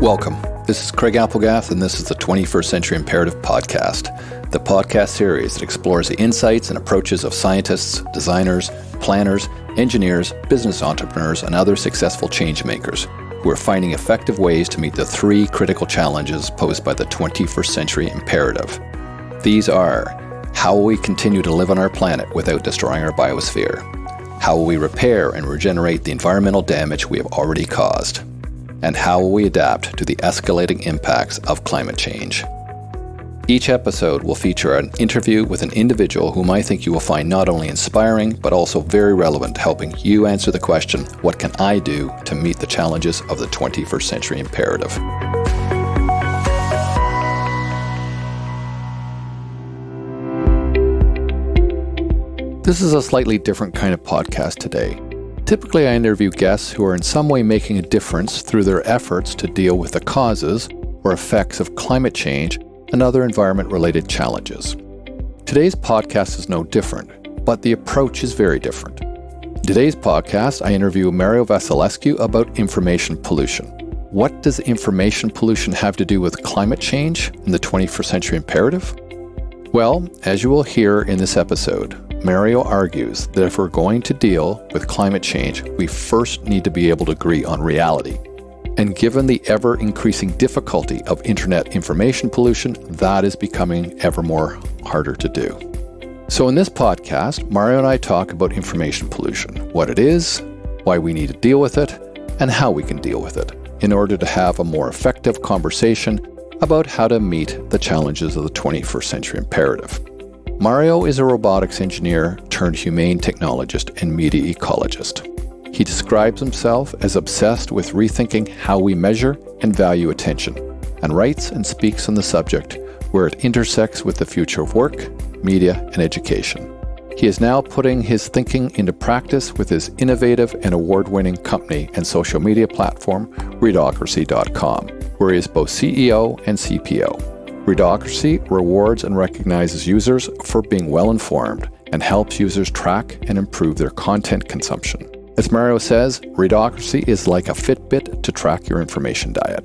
Welcome. This is Craig Applegath, and this is the 21st Century Imperative Podcast, the podcast series that explores the insights and approaches of scientists, designers, planners, engineers, business entrepreneurs, and other successful change makers who are finding effective ways to meet the three critical challenges posed by the 21st Century Imperative. These are: how will we continue to live on our planet without destroying our biosphere? How will we repair and regenerate the environmental damage we have already caused? And how will we adapt to the escalating impacts of climate change? Each episode will feature an interview with an individual whom I think you will find not only inspiring, but also very relevant, helping you answer the question, what can I do to meet the challenges of the 21st Century Imperative? This is a slightly different kind of podcast today. Typically, I interview guests who are in some way making a difference through their efforts to deal with the causes or effects of climate change and other environment-related challenges. Today's podcast is no different, but the approach is very different. In today's podcast, I interview Mario Vasilescu about information pollution. What does information pollution have to do with climate change and the 21st Century Imperative? Well, as you will hear in this episode, Mario argues that if we're going to deal with climate change, we first need to be able to agree on reality. And given the ever-increasing difficulty of internet information pollution, that is becoming ever more harder to do. So in this podcast, Mario and I talk about information pollution, what it is, why we need to deal with it, and how we can deal with it in order to have a more effective conversation about how to meet the challenges of the 21st Century Imperative. Mario is a robotics engineer turned humane technologist and media ecologist. He describes himself as obsessed with rethinking how we measure and value attention, and writes and speaks on the subject where it intersects with the future of work, media, and education. He is now putting his thinking into practice with his innovative and award-winning company and social media platform, Readocracy.com, where he is both CEO and CPO. Readocracy rewards and recognizes users for being well-informed and helps users track and improve their content consumption. As Mario says, Readocracy is like a Fitbit to track your information diet.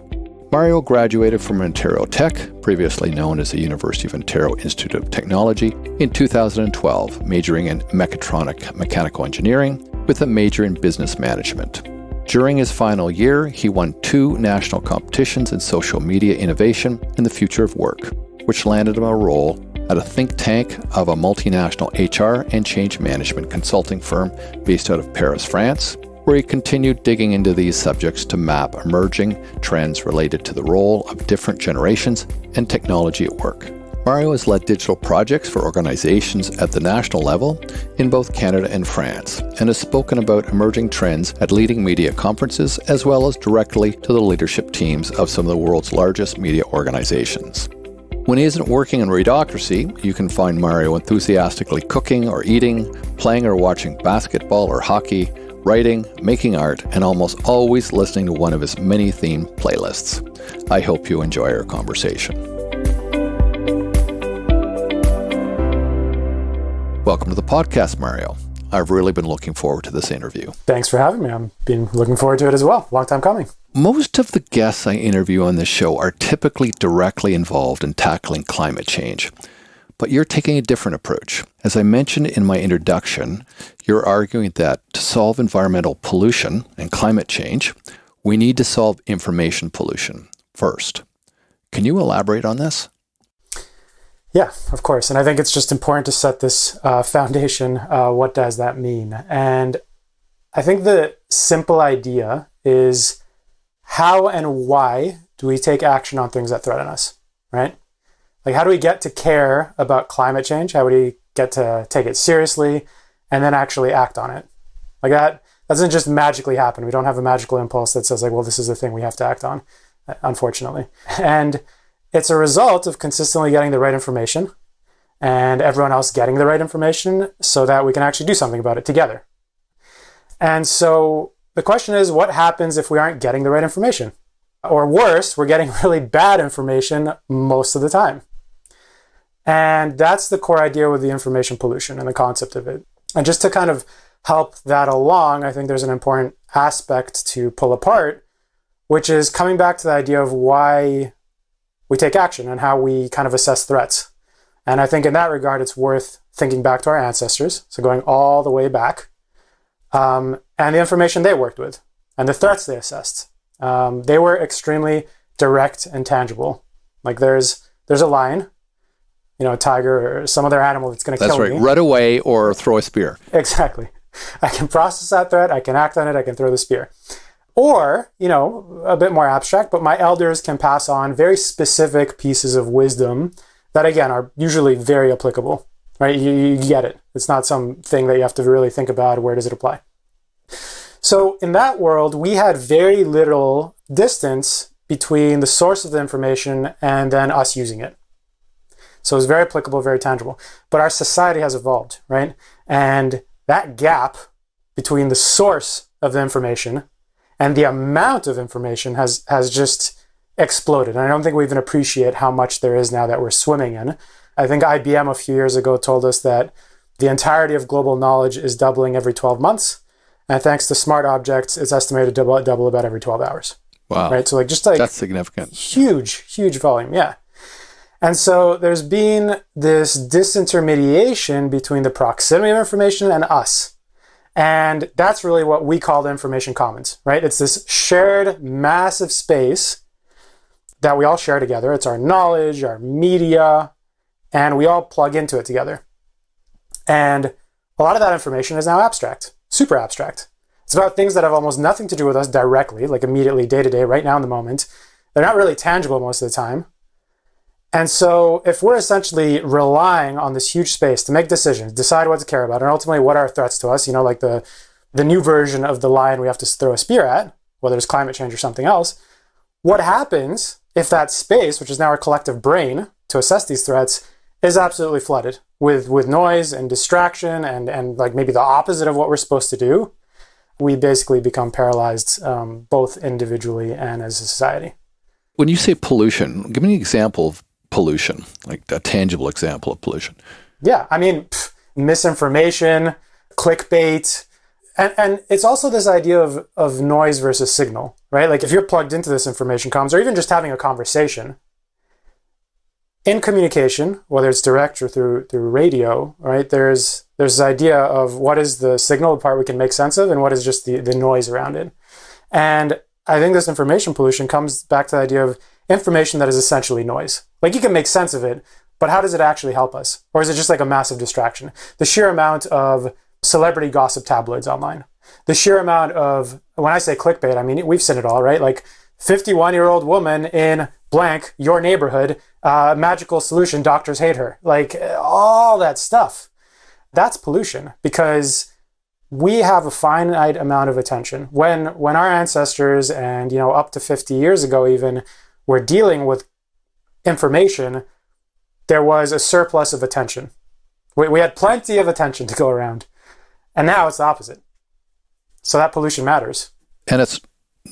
Mario graduated from Ontario Tech, previously known as the University of Ontario Institute of Technology, in 2012, majoring in mechatronic mechanical engineering with a major in business management. During his final year, he won 2 national competitions in social media innovation and the future of work, which landed him a role at a think tank of a multinational HR and change management consulting firm based out of Paris, France, where he continued digging into these subjects to map emerging trends related to the role of different generations and technology at work. Mario has led digital projects for organizations at the national level in both Canada and France, and has spoken about emerging trends at leading media conferences as well as directly to the leadership teams of some of the world's largest media organizations. When he isn't working on Readocracy, you can find Mario enthusiastically cooking or eating, playing or watching basketball or hockey, writing, making art, and almost always listening to one of his many themed playlists. I hope you enjoy our conversation. Welcome to the podcast, Mario. I've really been looking forward to this interview. Thanks for having me. I've been looking forward to it as well. Long time coming. Most of the guests I interview on this show are typically directly involved in tackling climate change, but you're taking a different approach. As I mentioned in my introduction, you're arguing that to solve environmental pollution and climate change, we need to solve information pollution first. Can you elaborate on this? Yeah, of course. And I think it's just important to set this foundation. What does that mean? And I think the simple idea is how and why do we take action on things that threaten us, right? Like, how do we get to care about climate change? How do we get to take it seriously and then actually act on it? Like, that doesn't just magically happen. We don't have a magical impulse that says, like, well, this is the thing we have to act on, unfortunately. And it's a result of consistently getting the right information and everyone else getting the right information so that we can actually do something about it together. And so the question is, what happens if we aren't getting the right information? Or worse, we're getting really bad information most of the time. And that's the core idea with the information pollution and the concept of it. And just to kind of help that along, I think there's an important aspect to pull apart, which is coming back to the idea of why we take action and how we kind of assess threats. And I think in that regard, it's worth thinking back to our ancestors, so going all the way back, and the information they worked with and the threats they assessed. They were extremely direct and tangible. Like there's a lion, a tiger or some other animal that's going to kill me. That's right. Run away or throw a spear. Exactly. I can process that threat. I can act on it. I can throw the spear. Or, a bit more abstract, but my elders can pass on very specific pieces of wisdom that, again, are usually very applicable, right? You get it. It's not something that you have to really think about. Where does it apply? So in that world, we had very little distance between the source of the information and then us using it. So it's very applicable, very tangible. But our society has evolved, right? And that gap between the source of the information and the amount of information has just exploded. And I don't think we even appreciate how much there is now that we're swimming in. I think IBM a few years ago told us that the entirety of global knowledge is doubling every 12 months. And thanks to smart objects, it's estimated to double about every 12 hours. Wow. Right? So that's significant. Huge volume. Yeah. And so there's been this disintermediation between the proximity of information and us. And that's really what we call the information commons, right? It's this shared massive space that we all share together. It's our knowledge, our media, and we all plug into it together. And a lot of that information is now abstract, super abstract. It's about things that have almost nothing to do with us directly, like immediately, day to day, right now in the moment. They're not really tangible most of the time. And so if we're essentially relying on this huge space to make decisions, decide what to care about, and ultimately what are threats to us, like the new version of the lion we have to throw a spear at, whether it's climate change or something else, what happens if that space, which is now our collective brain to assess these threats, is absolutely flooded with noise and distraction and like maybe the opposite of what we're supposed to do? We basically become paralyzed both individually and as a society. When you say pollution, give me an example of pollution, like a tangible example of pollution. Yeah, I mean, misinformation, clickbait, and it's also this idea of noise versus signal, right? Like if you're plugged into this information comms, or even just having a conversation, in communication, whether it's direct or through radio, right? There's this idea of what is the signal, the part we can make sense of, and what is just the noise around it. And I think this information pollution comes back to the idea of information that is essentially noise. Like you can make sense of it, but how does it actually help us? Or is it just like a massive distraction? The sheer amount of celebrity gossip tabloids online, the sheer amount of, when I say clickbait, I mean, we've seen it all, right? Like 51-year-old woman in blank, your neighborhood, magical solution, doctors hate her. Like all that stuff. That's pollution because we have a finite amount of attention. When our ancestors and, up to 50 years ago even, were dealing with information, there was a surplus of attention. We had plenty of attention to go around. And now it's the opposite. So that pollution matters. And it's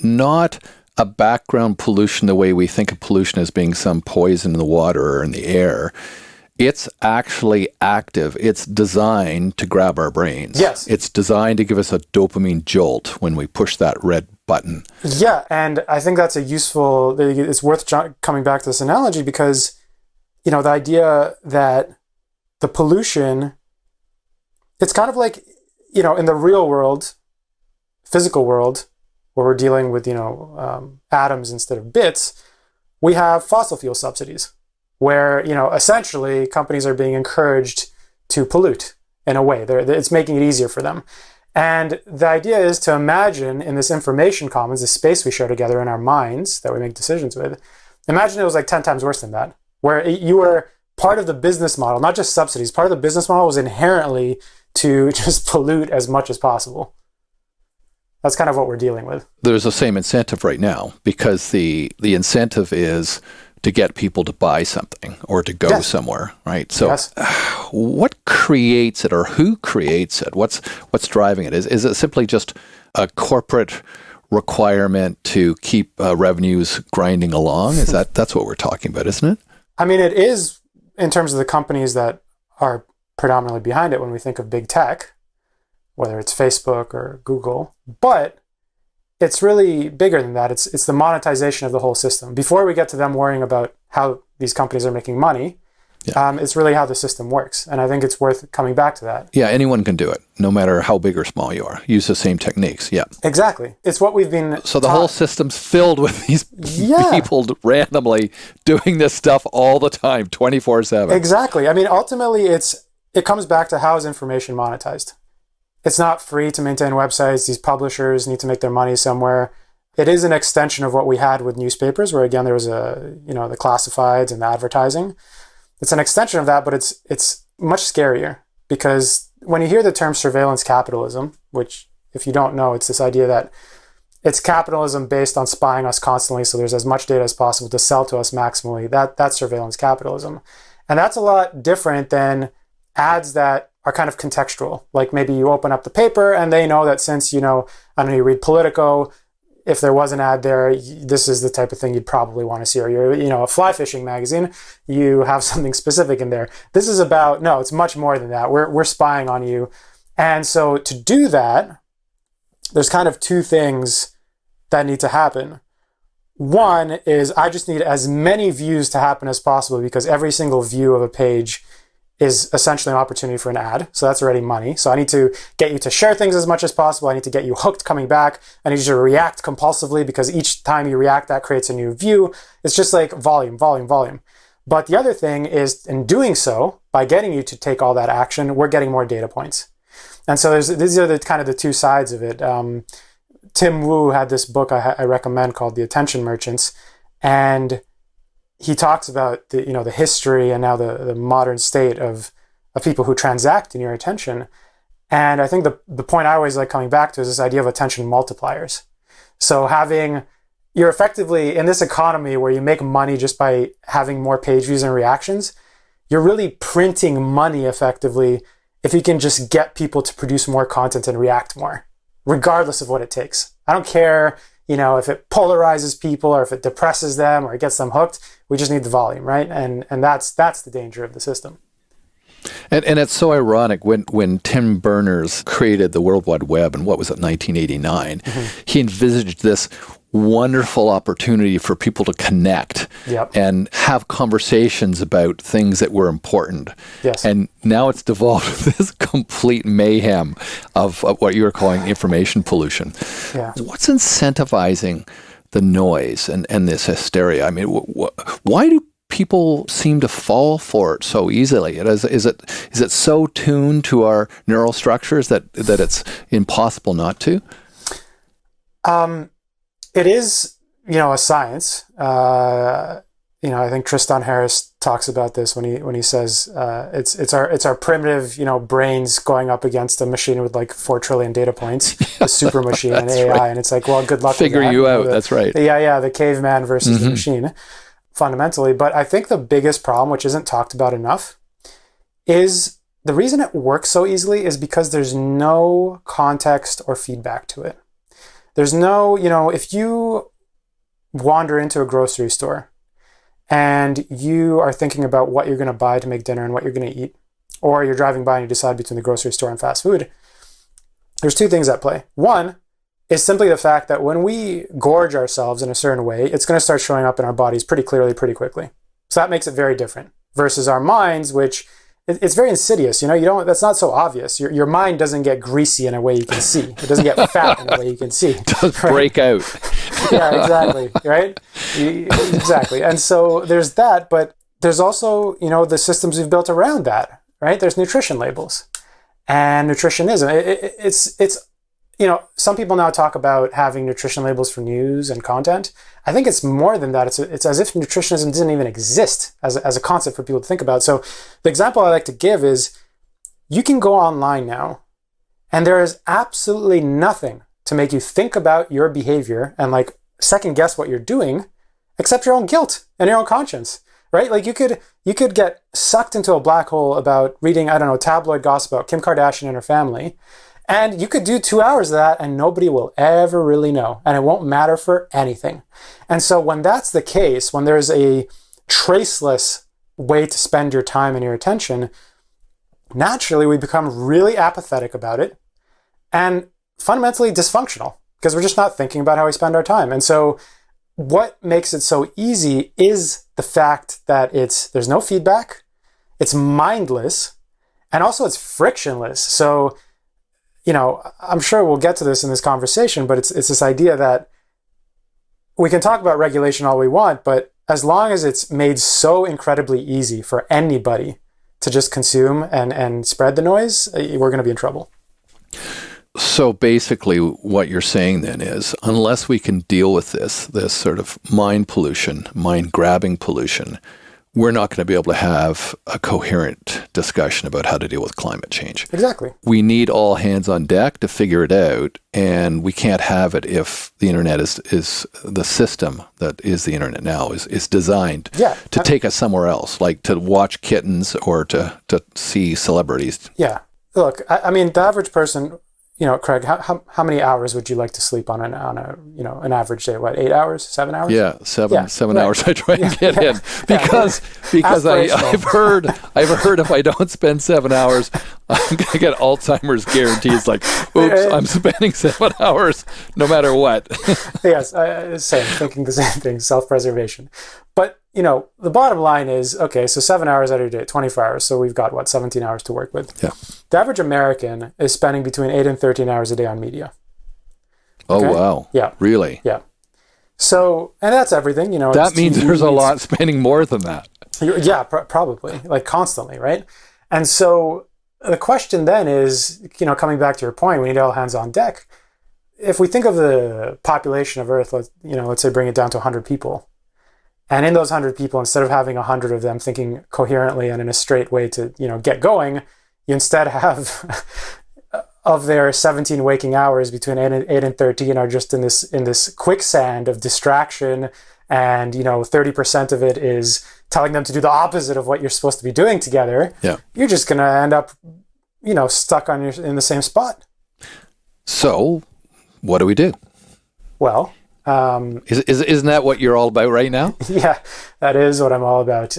not a background pollution the way we think of pollution as being some poison in the water or in the air. It's actually active. It's designed to grab our brains. Yes. It's designed to give us a dopamine jolt when we push that red button. Yeah, and I think that's it's worth coming back to this analogy because, the idea that the pollution, it's kind of like, in the real world, physical world, where we're dealing with, atoms instead of bits, we have fossil fuel subsidies where, essentially companies are being encouraged to pollute in a way. It's making it easier for them. And the idea is to imagine in this information commons, this space we share together in our minds that we make decisions with, imagine it was like 10 times worse than that, where you were part of the business model, not just subsidies, part of the business model was inherently to just pollute as much as possible. That's kind of what we're dealing with. There's the same incentive right now because the incentive is to get people to buy something or to go somewhere, right? So what creates it or who creates it? What's driving it? Is it simply just a corporate requirement to keep revenues grinding along? That's what we're talking about, isn't it? I mean, it is in terms of the companies that are predominantly behind it when we think of big tech, whether it's Facebook or Google. But it's really bigger than that. It's the monetization of the whole system. Before we get to them worrying about how these companies are making money, it's really how the system works. And I think it's worth coming back to that. Yeah, anyone can do it, no matter how big or small you are. Use the same techniques. Yeah. Exactly. It's what we've been So the whole system's filled with these people randomly doing this stuff all the time, 24/7. Exactly. I mean, ultimately, it comes back to how is information monetized. It's not free to maintain websites. These publishers need to make their money somewhere. It is an extension of what we had with newspapers, where again, there was the classifieds and the advertising. It's an extension of that, but it's much scarier, because when you hear the term surveillance capitalism, which if you don't know, it's this idea that it's capitalism based on spying us constantly, so there's as much data as possible to sell to us maximally. That's surveillance capitalism. And that's a lot different than ads that are kind of contextual. Like maybe you open up the paper and they know that since, you read Politico, if there was an ad there, this is the type of thing you'd probably want to see. Or you're, a fly fishing magazine, you have something specific in there. This is no, it's much more than that. We're spying on you. And so to do that, there's kind of two things that need to happen. One is I just need as many views to happen as possible, because every single view of a page is essentially an opportunity for an ad. So that's already money. So I need to get you to share things as much as possible. I need to get you hooked coming back. I need you to react compulsively, because each time you react, that creates a new view. It's just like volume, volume, volume. But the other thing is, in doing so, by getting you to take all that action, we're getting more data points. And so these are the two sides of it. Tim Wu had this book I recommend called The Attention Merchants. And he talks about the history and now the modern state of people who transact in your attention. And I think the point I always like coming back to is this idea of attention multipliers. So you're effectively in this economy where you make money just by having more page views and reactions, you're really printing money effectively if you can just get people to produce more content and react more, regardless of what it takes. I don't care if it polarizes people or if it depresses them or it gets them hooked. We just need the volume, right? And that's the danger of the system. And it's so ironic when Tim Berners created the World Wide Web in, 1989, he envisaged this wonderful opportunity for people to connect and have conversations about things that were important. Yes. And now it's devolved this complete mayhem of what you were calling information pollution. Yeah. What's incentivizing the noise and this hysteria? I mean, why do people seem to fall for it so easily? Is it so tuned to our neural structures that it's impossible not to? It is, a science. I think Tristan Harris talks about this when he says it's our primitive, brains going up against a machine with like 4 trillion data points, a super machine and AI, right. And it's like, well, good luck. Figure with that. You out. That's right. The caveman versus the machine, fundamentally. But I think the biggest problem, which isn't talked about enough, is the reason it works so easily is because there's no context or feedback to it. There's no, if you wander into a grocery store and you are thinking about what you're going to buy to make dinner and what you're going to eat, or you're driving by and you decide between the grocery store and fast food, there's two things at play. One is simply the fact that when we gorge ourselves in a certain way, it's going to start showing up in our bodies pretty clearly, pretty quickly. So that makes it very different versus our minds, which it's very insidious. That's not so obvious. Your mind doesn't get greasy in a way you can see. It doesn't get fat in a way you can see. It does break out. Yeah, exactly. Right? Exactly. And so there's that, but there's also, the systems we've built around that, right? There's nutrition labels and nutritionism. It's some people now talk about having nutrition labels for news and content. I think it's more than that. It's as if nutritionism didn't even exist as a concept for people to think about. So the example I like to give is you can go online now and there is absolutely nothing to make you think about your behavior and like second guess what you're doing except your own guilt and your own conscience, right? Like you could get sucked into a black hole about reading, tabloid gossip about Kim Kardashian and her family. And you could do 2 hours of that and nobody will ever really know. And it won't matter for anything. And so when that's the case, when there's a traceless way to spend your time and your attention, naturally we become really apathetic about it and fundamentally dysfunctional. because we're just not thinking about how we spend our time. And so what makes it so easy is the fact that there's no feedback, it's mindless, and also it's frictionless. So, I'm sure we'll get to this in this conversation, but it's this idea that we can talk about regulation all we want, but as long as it's made so incredibly easy for anybody to just consume and spread the noise, we're going to be in trouble. So basically what you're saying then is, unless we can deal with this sort of mind pollution, mind grabbing pollution, we're not going to be able to have a coherent discussion about how to deal with climate change. Exactly. We need all hands on deck to figure it out, and we can't have it if the internet is the system that is the internet now is designed to take us somewhere else, like to watch kittens or to see celebrities. Yeah. Look, I mean, the average person, Craig, how many hours would you like to sleep on an average day? What, 8 hours, 7 hours? Yeah, seven hours. I try and get in because I've heard if I don't spend 7 hours, I'm gonna get Alzheimer's guarantees. Like, oops, I'm spending 7 hours no matter what. Yes, same. Thinking the same thing. Self-preservation. But the bottom line is, okay, so 7 hours out of your day, 24 hours. So we've got 17 hours to work with. Yeah. The average American is spending between 8 and 13 hours a day on media. Okay? Oh, wow. Yeah. Really? Yeah. So, and that's everything, That means there's a lot spending more than that. Yeah, probably, like constantly, right? And so the question then is, coming back to your point, we need all hands on deck. If we think of the population of Earth, let's say bring it down to 100 people. And in those 100 people, instead of having 100 of them thinking coherently and in a straight way to, get going, you instead have of their 17 waking hours between 8 and 13 are just in this quicksand of distraction. And, 30% of it is telling them to do the opposite of what you're supposed to be doing together. Yeah. You're just going to end up, stuck in the same spot. So what do we do? Well, isn't that what you're all about right now? Yeah, that is what I'm all about.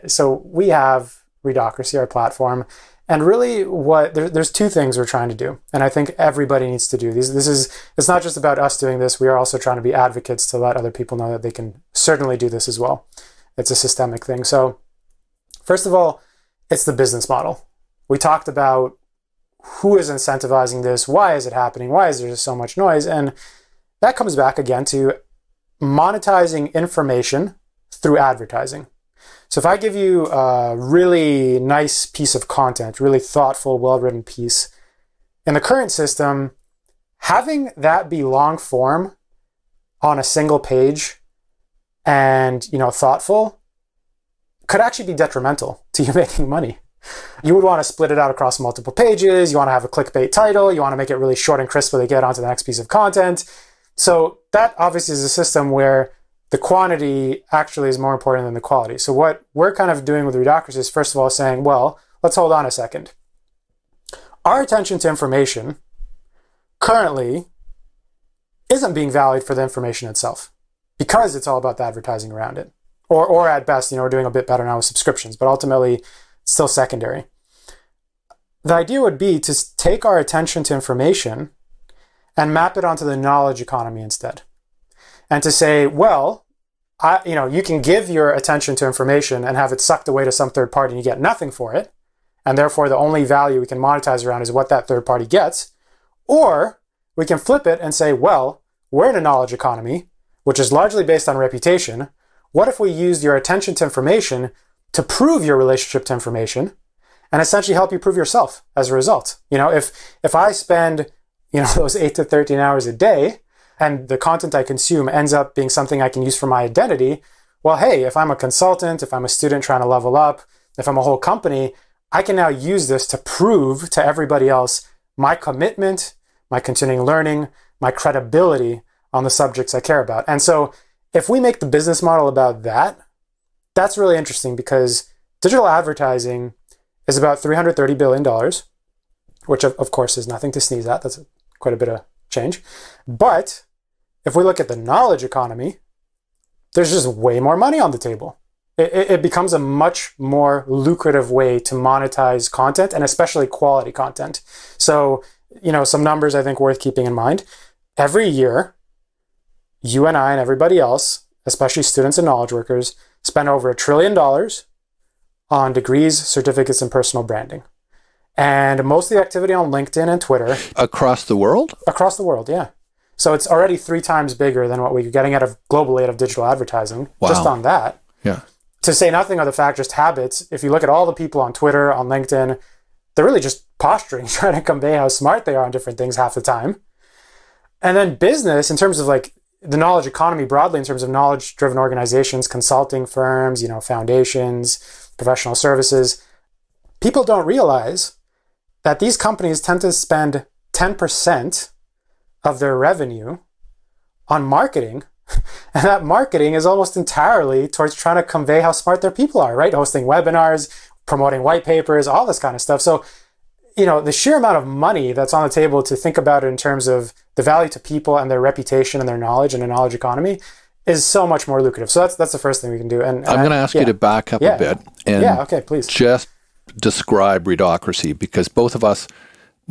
So we have Redocracy, our platform, and really there's two things we're trying to do, and I think everybody needs to do these. It's not just about us doing this. We are also trying to be advocates to let other people know that they can certainly do this as well. It's a systemic thing. So first of all, it's the business model. We talked about who is incentivizing this, why is it happening, why is there so much noise, and that comes back again to monetizing information through advertising. So if I give you a really nice piece of content, really thoughtful, well-written piece, in the current system, having that be long form on a single page and, thoughtful could actually be detrimental to you making money. You would want to split it out across multiple pages. You want to have a clickbait title. You want to make it really short and crisp so they get onto the next piece of content. So that obviously is a system where the quantity actually is more important than the quality. So what we're kind of doing with Redocracy is, first of all, saying, well, let's hold on a second. Our attention to information currently isn't being valued for the information itself because it's all about the advertising around it. Or at best, we're doing a bit better now with subscriptions, but ultimately it's still secondary. The idea would be to take our attention to information and map it onto the knowledge economy instead. And to say, well, you can give your attention to information and have it sucked away to some third party and you get nothing for it. And therefore the only value we can monetize around is what that third party gets. Or we can flip it and say, well, we're in a knowledge economy, which is largely based on reputation. What if we used your attention to information to prove your relationship to information and essentially help you prove yourself as a result? If I spend those 8 to 13 hours a day, and the content I consume ends up being something I can use for my identity, well, hey, if I'm a consultant, if I'm a student trying to level up, if I'm a whole company, I can now use this to prove to everybody else my commitment, my continuing learning, my credibility on the subjects I care about. And so if we make the business model about that, that's really interesting because digital advertising is about $330 billion, which of course is nothing to sneeze at. That's quite a bit of change. But if we look at the knowledge economy, there's just way more money on the table. It becomes a much more lucrative way to monetize content and especially quality content. So, some numbers I think worth keeping in mind. every year, you and I and everybody else, especially students and knowledge workers, spend over $1 trillion on degrees, certificates, and personal branding. And most of the activity on LinkedIn and Twitter. Across the world? Across the world, yeah. So it's already 3 times bigger than what we're getting globally out of digital advertising, just on that. Yeah. To say nothing of the fact, just habits. If you look at all the people on Twitter, on LinkedIn, they're really just posturing, trying to convey how smart they are on different things half the time. And then business, in terms of like the knowledge economy broadly, in terms of knowledge-driven organizations, consulting firms, foundations, professional services, people don't realize that these companies tend to spend 10% of their revenue on marketing. And that marketing is almost entirely towards trying to convey how smart their people are, right? Hosting webinars, promoting white papers, all this kind of stuff. So, the sheer amount of money that's on the table to think about it in terms of the value to people and their reputation and their knowledge and a knowledge economy is so much more lucrative. So that's the first thing we can do. And I'm going to ask you to back up a bit and okay, please. Just describe Readocracy, because both of us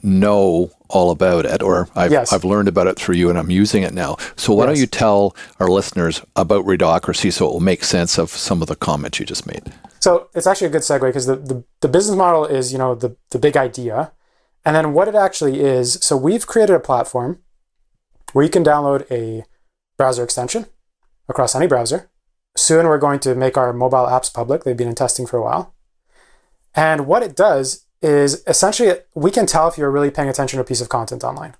know all about it, or I've learned about it through you, and I'm using it now. So why don't you tell our listeners about Readocracy so it will make sense of some of the comments you just made? So it's actually a good segue, because the business model is, the big idea. And then what it actually is, so we've created a platform where you can download a browser extension across any browser. Soon we're going to make our mobile apps public. They've been in testing for a while. And what it does is essentially we can tell if you're really paying attention to a piece of content online.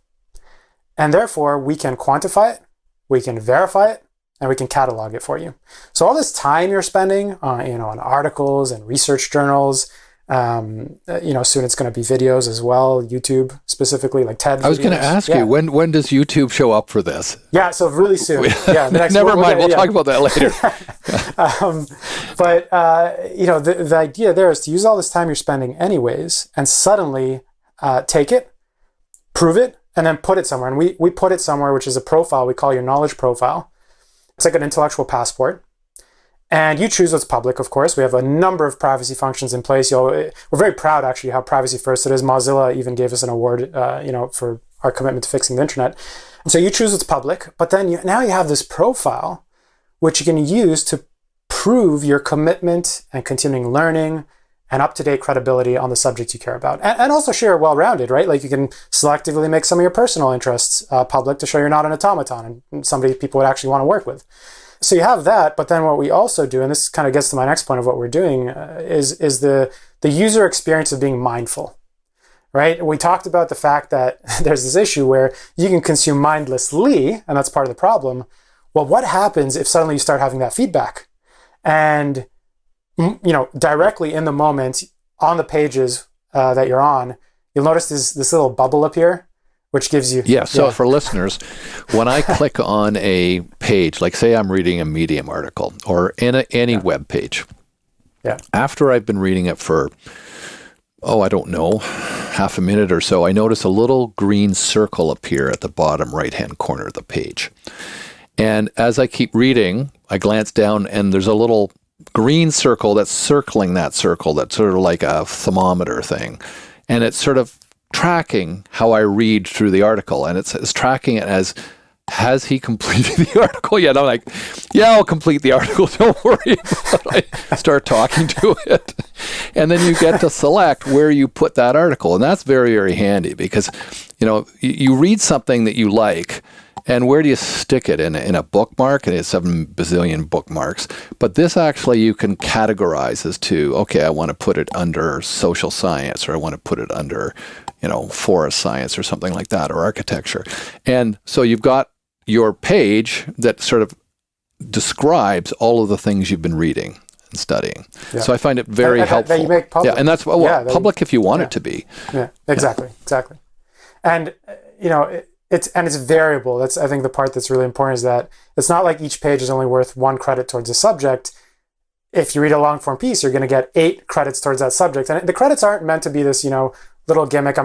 And therefore we can quantify it, we can verify it, and we can catalog it for you. So all this time you're spending on articles and research journals, soon it's going to be videos as well, YouTube specifically, like TED videos. I was going to ask you, when does YouTube show up for this? Yeah, so really soon. Yeah, never mind, we'll talk about that later. The idea there is to use all this time you're spending anyways, and suddenly take it, prove it, and then put it somewhere. And we put it somewhere, which is a profile we call your knowledge profile. It's like an intellectual passport. And you choose what's public, of course. We have a number of privacy functions in place. We're very proud, actually, how privacy first it is. Mozilla even gave us an award, for our commitment to fixing the internet. And so you choose what's public, but then now you have this profile, which you can use to prove your commitment and continuing learning and up-to-date credibility on the subject you care about. And also share well-rounded, right? Like you can selectively make some of your personal interests public to show you're not an automaton and somebody people would actually want to work with. So you have that, but then what we also do, and this kind of gets to my next point of what we're doing, is the user experience of being mindful, right? We talked about the fact that there's this issue where you can consume mindlessly, and that's part of the problem. Well, what happens if suddenly you start having that feedback? And, directly in the moment, on the pages that you're on, you'll notice this little bubble appear, which gives you... So for listeners, when I click on a page, like say I'm reading a Medium article or any web page, after I've been reading it for, I don't know, half a minute or so, I notice a little green circle appear at the bottom right-hand corner of the page. And as I keep reading, I glance down and there's a little green circle that's circling that circle that's sort of like a thermometer thing. And it's sort of tracking how I read through the article, and it's tracking it as, has he completed the article yet? I'm like, I'll complete the article, don't worry about it. I start talking to it, and then you get to select where you put that article, and that's very, very handy because you read something that you like, and where do you stick it in a bookmark? And it's 7 bazillion bookmarks. But this actually you can categorize as to, okay, I want to put it under social science, or I want to put it under forest science or something like that, or architecture. And so you've got your page that sort of describes all of the things you've been reading and studying. Yeah. So I find it very helpful. That you make public. Yeah, and that's public if you want it to be. Yeah, exactly. And it's variable. That's, I think, the part that's really important is that it's not like each page is only worth 1 credit towards a subject. If you read a long form piece, you're going to get 8 credits towards that subject. And the credits aren't meant to be this, little gimmick.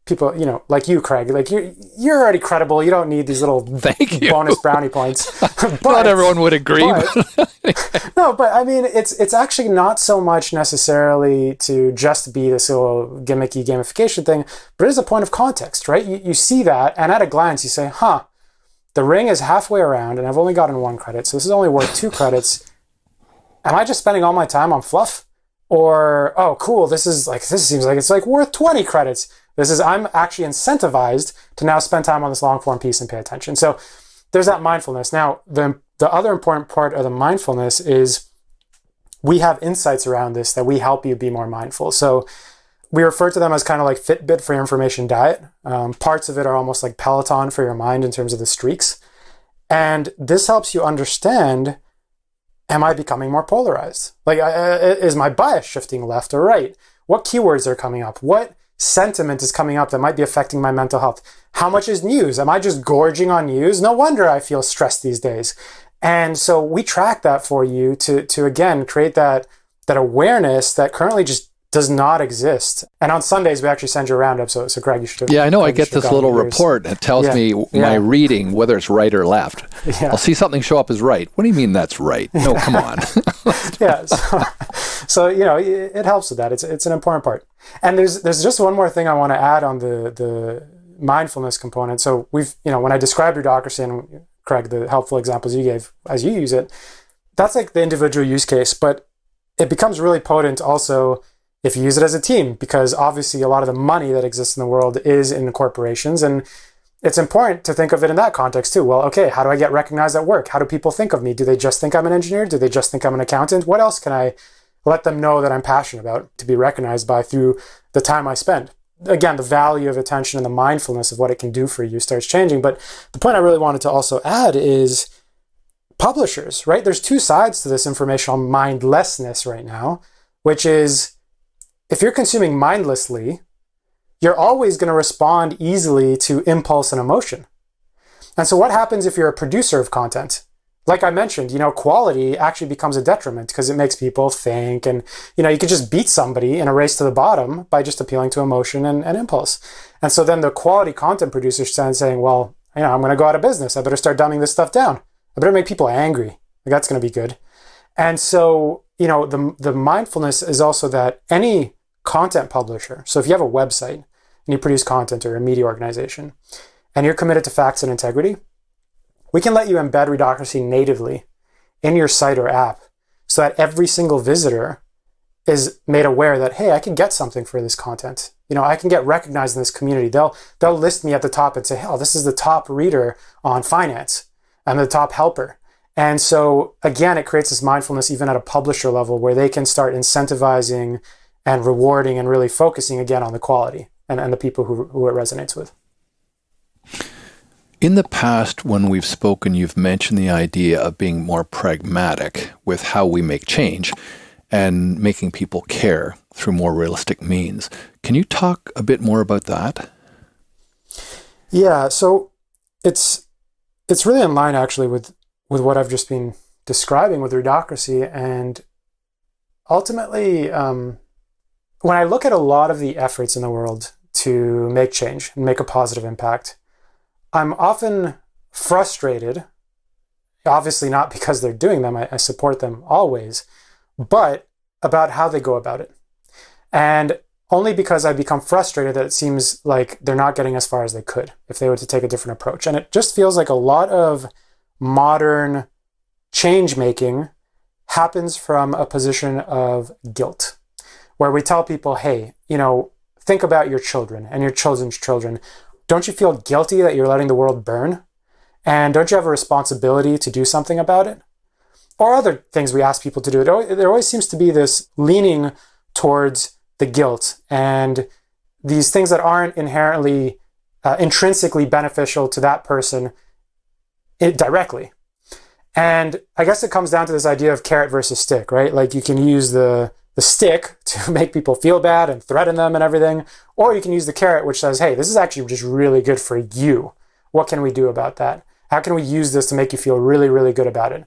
People, like you, Craig, like you're already credible. You don't need these little bonus brownie points. But, not everyone would agree. But I mean, it's actually not so much necessarily to just be this little gimmicky gamification thing, but it is a point of context, right? You see that, and at a glance, you say, the ring is halfway around and I've only gotten 1 credit, so this is only worth 2 credits. Am I just spending all my time on fluff? Or, oh, cool, this seems like it's like worth 20 credits. I'm actually incentivized to now spend time on this long form piece and pay attention. So there's that mindfulness. Now, the other important part of the mindfulness is we have insights around this that we help you be more mindful. So we refer to them as kind of like Fitbit for your information diet. Parts of it are almost like Peloton for your mind in terms of the streaks. And this helps you understand, am I becoming more polarized? Like, is my bias shifting left or right? What keywords are coming up? What sentiment is coming up that might be affecting my mental health? How much is news? Am I just gorging on news? No wonder I feel stressed these days. And so we track that for you to again, create that awareness that currently just does not exist. And on Sundays, we actually send you a roundup. So Greg, you should have. Yeah, I know. I get this little report. It tells me my reading, whether it's right or left. Yeah. I'll see something show up as right. What do you mean that's right? No, come on. Yeah. So it helps with that. It's an important part. And there's just one more thing I want to add on the mindfulness component. So when I described Reducracy and Craig, the helpful examples you gave as you use it, that's like the individual use case, but it becomes really potent also if you use it as a team, because obviously a lot of the money that exists in the world is in corporations, and it's important to think of it in that context too. Well, okay, how do I get recognized at work? How do people think of me? Do they just think I'm an engineer? Do they just think I'm an accountant? What else can I let them know that I'm passionate about to be recognized by through the time I spend? Again, the value of attention and the mindfulness of what it can do for you starts changing. But the point I really wanted to also add is publishers, right? There's 2 sides to this informational mindlessness right now, which is if you're consuming mindlessly, you're always going to respond easily to impulse and emotion. And so what happens if you're a producer of content? Like I mentioned, quality actually becomes a detriment because it makes people think, and, you could just beat somebody in a race to the bottom by just appealing to emotion and impulse. And so then the quality content producers stand saying, well, I'm going to go out of business. I better start dumbing this stuff down. I better make people angry. Like, that's going to be good. And so, the mindfulness is also that any content publisher, so if you have a website and you produce content, or a media organization, and you're committed to facts and integrity, we can let you embed Reducracy natively in your site or app so that every single visitor is made aware that, hey, I can get something for this content. I can get recognized in this community. They'll list me at the top and say, oh, this is the top reader on finance. I'm the top helper. And so again, it creates this mindfulness even at a publisher level where they can start incentivizing and rewarding and really focusing again on the quality and the people who it resonates with. In the past, when we've spoken, you've mentioned the idea of being more pragmatic with how we make change and making people care through more realistic means. Can you talk a bit more about that? Yeah, so it's really in line actually with what I've just been describing with Reducracy. And ultimately, when I look at a lot of the efforts in the world to make change and make a positive impact, I'm often frustrated, obviously not because they're doing them, I support them always, but about how they go about it. And only because I become frustrated that it seems like they're not getting as far as they could if they were to take a different approach. And it just feels like a lot of modern change making happens from a position of guilt, where we tell people, hey, think about your children and your children's children. Don't you feel guilty that you're letting the world burn? And don't you have a responsibility to do something about it? Or other things we ask people to do. There always seems to be this leaning towards the guilt and these things that aren't inherently, intrinsically beneficial to that person directly. And I guess it comes down to this idea of carrot versus stick, right? Like you can use the stick to make people feel bad and threaten them and everything, or you can use the carrot, which says, hey, this is actually just really good for you. What can we do about that? How can we use this to make you feel really, really good about it?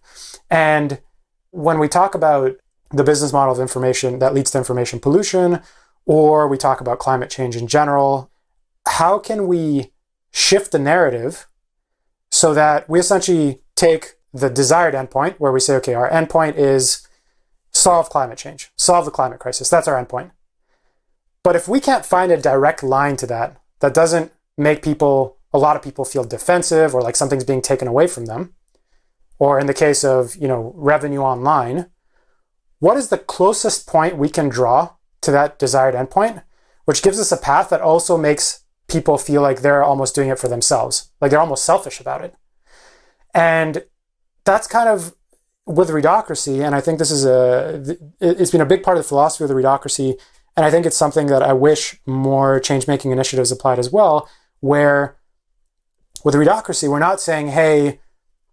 And when we talk about the business model of information that leads to information pollution, or we talk about climate change in general, how can we shift the narrative so that we essentially take the desired endpoint where we say, okay, our endpoint is solve climate change, solve the climate crisis. That's our endpoint. But if we can't find a direct line to that doesn't make people a lot of people feel defensive or like something's being taken away from them, or in the case of, revenue online, what is the closest point we can draw to that desired endpoint, which gives us a path that also makes people feel like they're almost doing it for themselves, like they're almost selfish about it. And that's kind of with Readocracy, and I think it's been a big part of the philosophy of the Readocracy, and I think it's something that I wish more change-making initiatives applied as well, where with Readocracy, we're not saying, hey,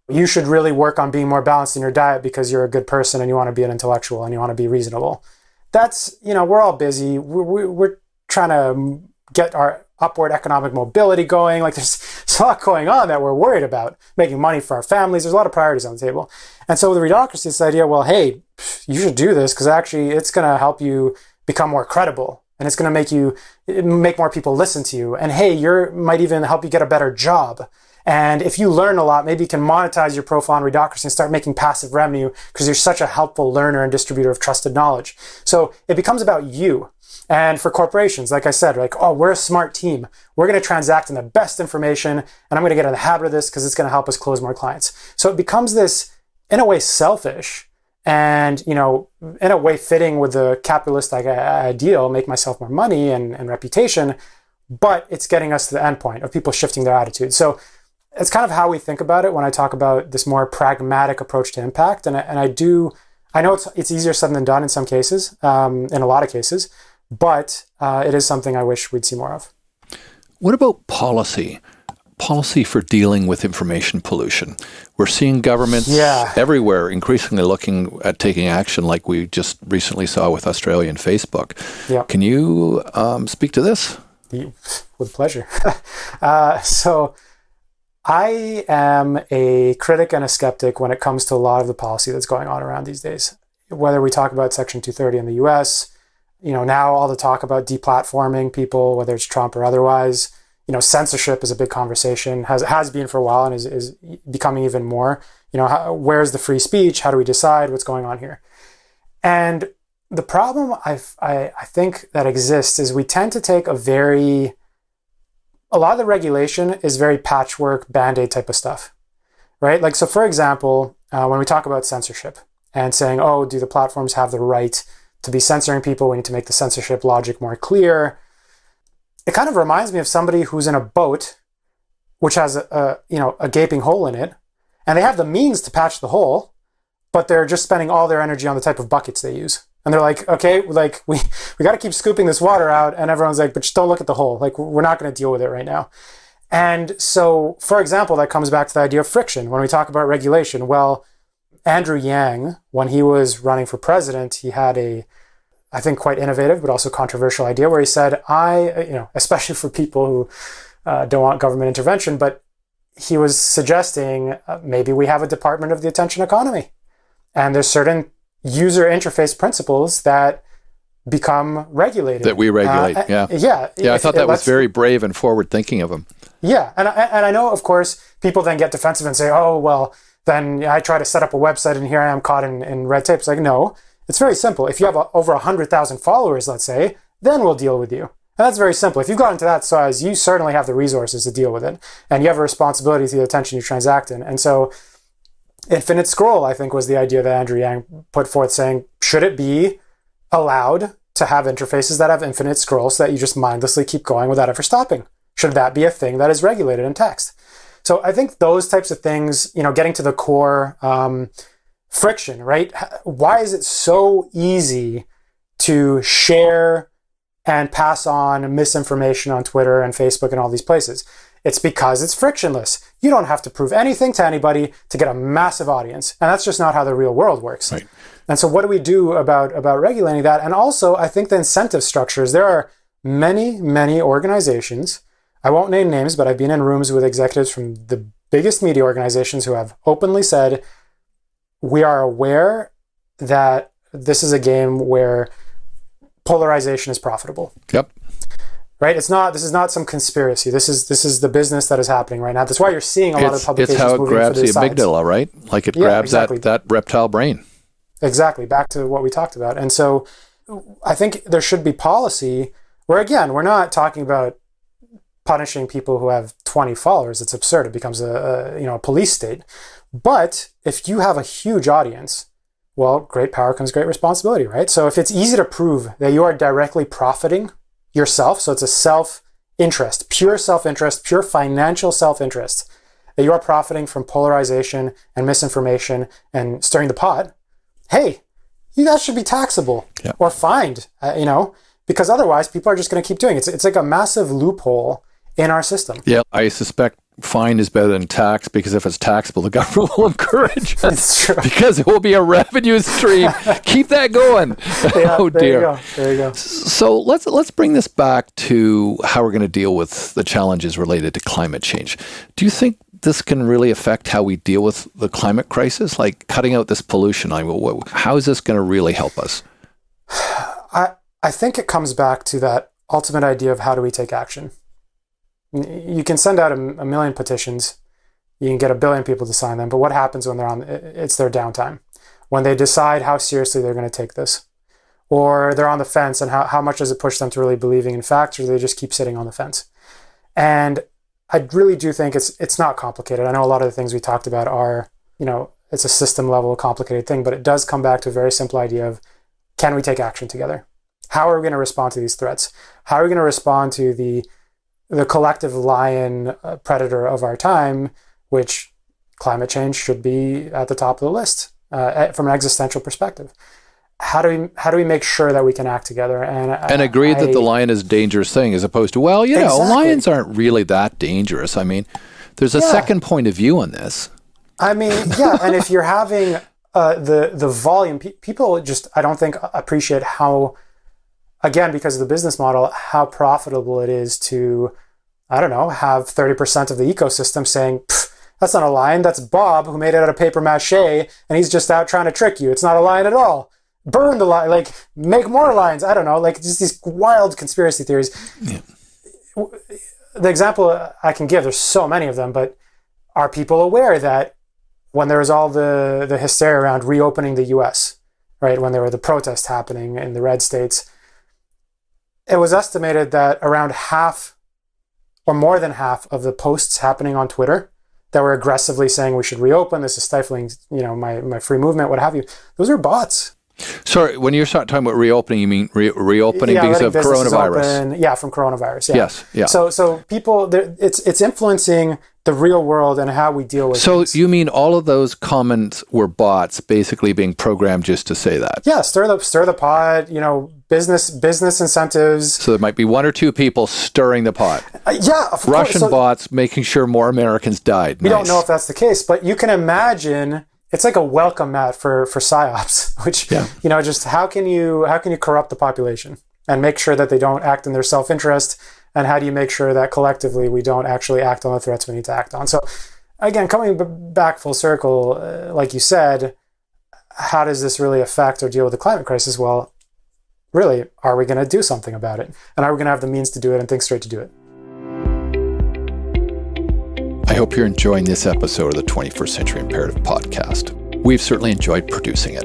you should really work on being more balanced in your diet because you're a good person and you want to be an intellectual and you want to be reasonable. That's, we're all busy. We're trying to get our upward economic mobility going. Like there's a lot going on that we're worried about, making money for our families. There's a lot of priorities on the table. And so with Readocracy, it's the idea, well, hey, you should do this because actually it's going to help you become more credible. And it's going to make more people listen to you. And hey, might even help you get a better job. And if you learn a lot, maybe you can monetize your profile on Readocracy and start making passive revenue because you're such a helpful learner and distributor of trusted knowledge. So it becomes about you. And for corporations, like I said, we're a smart team. We're going to transact in the best information, and I'm going to get in the habit of this because it's going to help us close more clients. So it becomes this, in a way, selfish and, in a way fitting with the capitalistic ideal, make myself more money and reputation, but it's getting us to the endpoint of people shifting their attitude. So it's kind of how we think about it when I talk about this more pragmatic approach to impact. And I know it's easier said than done in some cases, in a lot of cases, but it is something I wish we'd see more of. What about policy? Policy for dealing with information pollution. We're seeing governments everywhere increasingly looking at taking action like we just recently saw with Australia and Facebook. Yeah. Can you speak to this? With pleasure. So I am a critic and a skeptic when it comes to a lot of the policy that's going on around these days. Whether we talk about Section 230 in the US, now all the talk about deplatforming people, whether it's Trump or otherwise, censorship is a big conversation, has been for a while and is becoming even more. Where's the free speech? How do we decide what's going on here? And the problem I think that exists is we tend to take a lot of the regulation is very patchwork, Band-Aid type of stuff, right? Like, so for example, when we talk about censorship and saying, oh, do the platforms have the right to be censoring people? We need to make the censorship logic more clear. It kind of reminds me of somebody who's in a boat, which has a gaping hole in it, and they have the means to patch the hole, but they're just spending all their energy on the type of buckets they use. And they're like, okay, like we got to keep scooping this water out. And everyone's like, but just don't look at the hole. Like, we're not going to deal with it right now. And so, for example, that comes back to the idea of friction. When we talk about regulation, well, Andrew Yang, when he was running for president, he had I think quite innovative, but also controversial idea where he said, especially for people who don't want government intervention, but he was suggesting maybe we have a department of the attention economy. And there's certain user interface principles that become regulated. That we regulate, yeah. I thought that was very brave and forward thinking of him. Yeah, and I know, of course, people then get defensive and say, oh, well, then I try to set up a website and here I am caught in red tape. It's like, no, it's very simple. If you have over 100,000 followers, let's say, then we'll deal with you. And that's very simple. If you've gotten to that size, you certainly have the resources to deal with it. And you have a responsibility to the attention you transact in. And so infinite scroll, I think, was the idea that Andrew Yang put forth, saying, should it be allowed to have interfaces that have infinite scroll so that you just mindlessly keep going without ever stopping? Should that be a thing that is regulated in text? So I think those types of things, getting to the core, friction, right? Why is it so easy to share and pass on misinformation on Twitter and Facebook and all these places? It's because it's frictionless. You don't have to prove anything to anybody to get a massive audience. And that's just not how the real world works. Right. And so what do we do about regulating that? And also, I think the incentive structures, there are many, many organizations. I won't name names, but I've been in rooms with executives from the biggest media organizations who have openly said, we are aware that this is a game where polarization is profitable. Yep. Right? This is not some conspiracy. This is the business that is happening right now. That's why you're seeing a lot of publications moving for these sides. It's how it grabs the amygdala, right? Like it grabs that reptile brain. Exactly. Back to what we talked about. And so I think there should be policy where, again, we're not talking about punishing people who have 20 followers. It's absurd. It becomes a police state. But if you have a huge audience, well, great power comes great responsibility, right? So if it's easy to prove that you are directly profiting yourself, so it's a self-interest, pure financial self-interest, that you are profiting from polarization and misinformation and stirring the pot, hey, that should be taxable or fined, because otherwise people are just going to keep doing it. It's like a massive loophole in our system. Yeah, I suspect fine is better than tax, because if it's taxable, the government will encourage it. It's true. Because it will be a revenue stream. Keep that going. Yeah, oh dear. There you go. So let's bring this back to how we're going to deal with the challenges related to climate change. Do you think this can really affect how we deal with the climate crisis, like cutting out this pollution? How is this going to really help us? I think it comes back to that ultimate idea of how do we take action. You can send out a million petitions, you can get 1 billion people to sign them, but what happens when it's their downtime? When they decide how seriously they're going to take this? Or they're on the fence, and how much does it push them to really believing in facts, or do they just keep sitting on the fence? And I really do think it's not complicated. I know a lot of the things we talked about are, it's a system level complicated thing, but it does come back to a very simple idea of, can we take action together? How are we going to respond to these threats? How are we going to respond to the collective lion predator of our time, which climate change should be at the top of the list from an existential perspective? How do we make sure that we can act together and agree that the lion is a dangerous thing, as opposed to, exactly, lions aren't really that dangerous. I mean, there's a second point of view on this. I mean, yeah, and if you're having the volume, people just, I don't think, appreciate how, again, because of the business model, how profitable it is to, I don't know, have 30% of the ecosystem saying, that's not a lion, that's Bob who made it out of paper mache, and he's just out trying to trick you. It's not a lion at all. Burn the lion, like, make more lions. I don't know, like, just these wild conspiracy theories. Yeah. The example I can give, there's so many of them, but are people aware that when there was all the hysteria around reopening the US, right, when there were the protests happening in the red states, it was estimated that around half or more than half of the posts happening on Twitter that were aggressively saying we should reopen, this is stifling, my free movement, what have you, those are bots. Sorry, when you're talking about reopening, you mean reopening because of coronavirus? Open, from coronavirus. Yeah. Yes, yeah. So people, it's influencing the real world and how we deal with things. You mean all of those comments were bots basically being programmed just to say that? Yeah, stir the pot, business incentives. So there might be 1 or 2 people stirring the pot. Of Russian course. bots making sure more Americans died. We don't know if that's the case, but you can imagine it's like a welcome mat for psyops, which, just how can you corrupt the population and make sure that they don't act in their self-interest? And how do you make sure that collectively we don't actually act on the threats we need to act on? So again, coming back full circle, like you said, how does this really affect or deal with the climate crisis? Well, really, are we going to do something about it? And are we going to have the means to do it and think straight to do it? I hope you're enjoying this episode of the 21st Century Imperative podcast. We've certainly enjoyed producing it.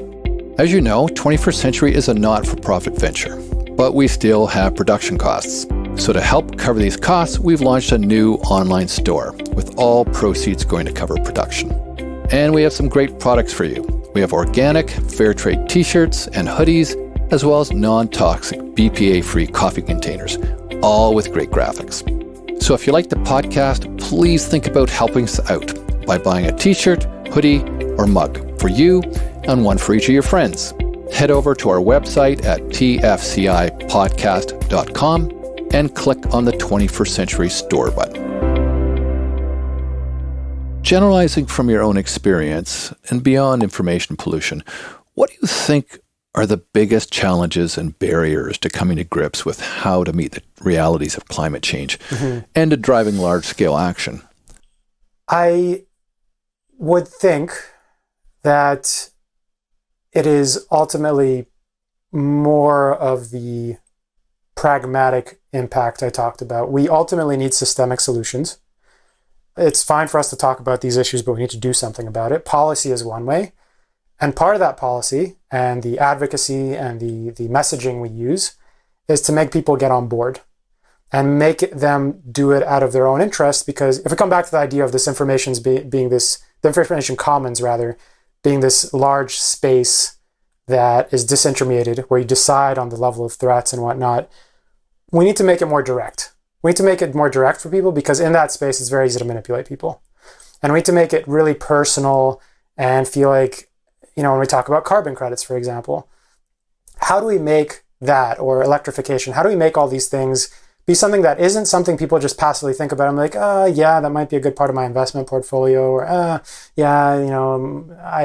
As you know, 21st Century is a not-for-profit venture, but we still have production costs. So to help cover these costs, we've launched a new online store with all proceeds going to cover production. And we have some great products for you. We have organic, fair trade t-shirts and hoodies, as well as non-toxic, BPA-free coffee containers, all with great graphics. So if you like the podcast, please think about helping us out by buying a t-shirt, hoodie, or mug for you and one for each of your friends. Head over to our website at tfcipodcast.com and click on the 21st Century Store button. Generalizing from your own experience and beyond information pollution, what do you think are the biggest challenges and barriers to coming to grips with how to meet the realities of climate change and to driving large-scale action? I would think that it is ultimately more of the pragmatic impact I talked about. We ultimately need systemic solutions. It's fine for us to talk about these issues, but we need to do something about it. Policy is one way. And part of that policy and the advocacy and the messaging we use is to make people get on board and make them do it out of their own interest. Because if we come back to the idea of this the information commons rather, being this large space that is disintermediated, where you decide on the level of threats and whatnot, we need to make it more direct. We need to make it more direct for people, because in that space, it's very easy to manipulate people. And we need to make it really personal and feel like, when we talk about carbon credits, for example, how do we make that, or electrification, how do we make all these things be something that isn't something people just passively think about? I'm like, yeah, that might be a good part of my investment portfolio, or I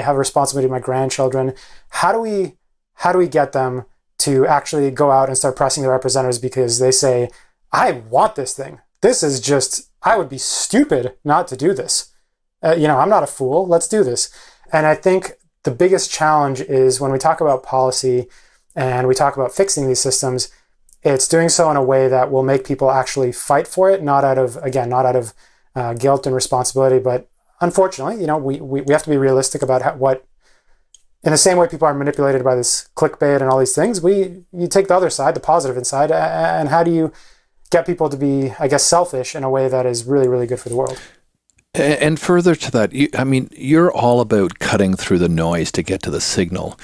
have a responsibility to my grandchildren. How do we get them to actually go out and start pressing their representatives because they say, I want this thing. This is just, I would be stupid not to do this. I'm not a fool. Let's do this. And I think the biggest challenge is when we talk about policy and we talk about fixing these systems, it's doing so in a way that will make people actually fight for it, not out of guilt and responsibility, but unfortunately, we have to be realistic about what, in the same way people are manipulated by this clickbait and all these things, you take the other side, the positive inside, and how do you get people to be, I guess, selfish in a way that is really, really good for the world? And further to that, you're all about cutting through the noise to get to the signal.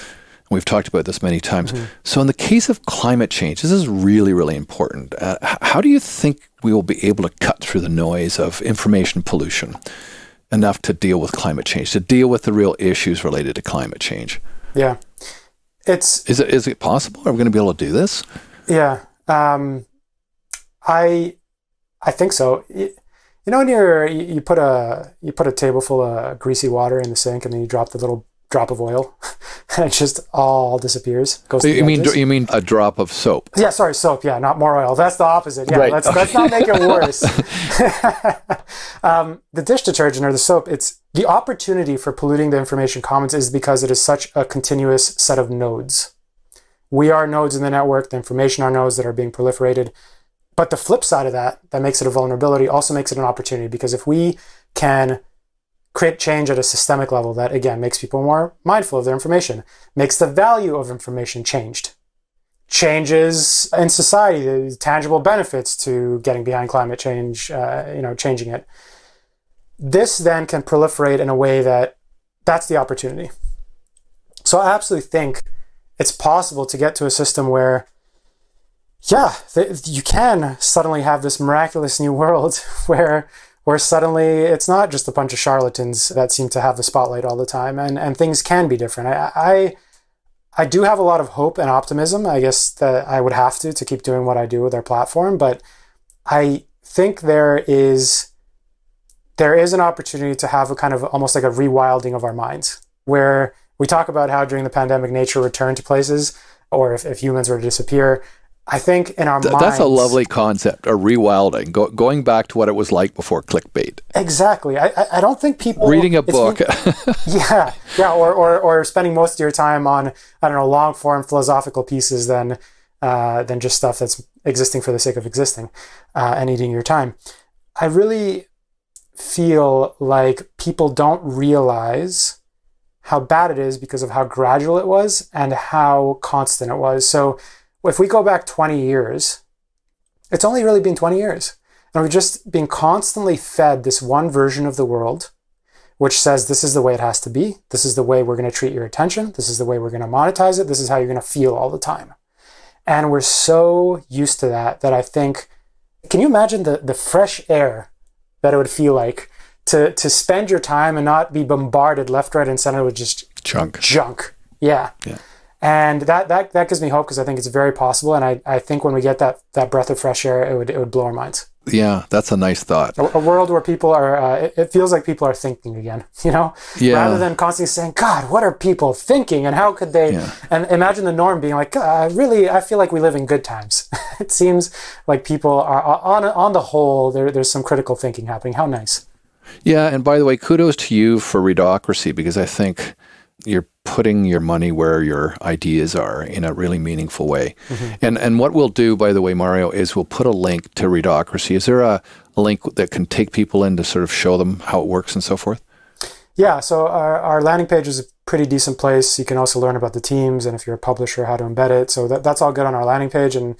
We've talked about this many times. Mm-hmm. So in the case of climate change, this is really, really important. How do you think we will be able to cut through the noise of information pollution enough to deal with climate change, to deal with the real issues related to climate change? Yeah. Is it possible? Are we going to be able to do this? Yeah. I think so. When you put a table full of greasy water in the sink and then you drop the little drop of oil and it just all disappears. You mean a drop of soap? Yeah, sorry, soap. Yeah, not more oil. That's the opposite. Yeah, right. Let's not make it worse. The dish detergent or the soap, it's the opportunity for polluting the information commons is because it is such a continuous set of nodes. We are nodes in the network. The information are nodes that are being proliferated. But the flip side of that makes it a vulnerability, also makes it an opportunity, because if we can create change at a systemic level that, again, makes people more mindful of their information, makes the value of information changes in society, the tangible benefits to getting behind climate change, changing it. This then can proliferate in a way that's the opportunity. So I absolutely think it's possible to get to a system where you can suddenly have this miraculous new world where suddenly it's not just a bunch of charlatans that seem to have the spotlight all the time, and things can be different. I do have a lot of hope and optimism, I guess, that I would have to keep doing what I do with our platform, but I think there is an opportunity to have a kind of almost like a rewilding of our minds, where we talk about how during the pandemic nature returned to places, or if humans were to disappear. I think in our minds... That's a lovely concept, a rewilding, going back to what it was like before clickbait. Exactly. I don't think people... Reading a book. Or spending most of your time on, long-form philosophical pieces than just stuff that's existing for the sake of existing and eating your time. I really feel like people don't realize how bad it is because of how gradual it was and how constant it was. So if we go back 20 years, it's only really been 20 years. And we've just been constantly fed this one version of the world, which says this is the way it has to be. This is the way we're going to treat your attention. This is the way we're going to monetize it. This is how you're going to feel all the time. And we're so used to that I think, can you imagine the fresh air that it would feel like to spend your time and not be bombarded left, right, and center with just junk. Yeah. And that gives me hope, because I think it's very possible. And I think when we get that breath of fresh air, it would blow our minds. Yeah, that's a nice thought. A world where people are, it feels like people are thinking again, Yeah. Rather than constantly saying, God, what are people thinking? And how could they, and imagine the norm being like, I feel like we live in good times. It seems like people are, on the whole, there's some critical thinking happening. How nice. Yeah, and by the way, kudos to you for Readocracy, because I think you're putting your money where your ideas are in a really meaningful way. Mm-hmm. And what we'll do, by the way, Mario, is we'll put a link to Readocracy. Is there a link that can take people in to sort of show them how it works and so forth? Yeah, so our landing page is a pretty decent place. You can also learn about the teams, and if you're a publisher, how to embed it. So that's all good on our landing page. And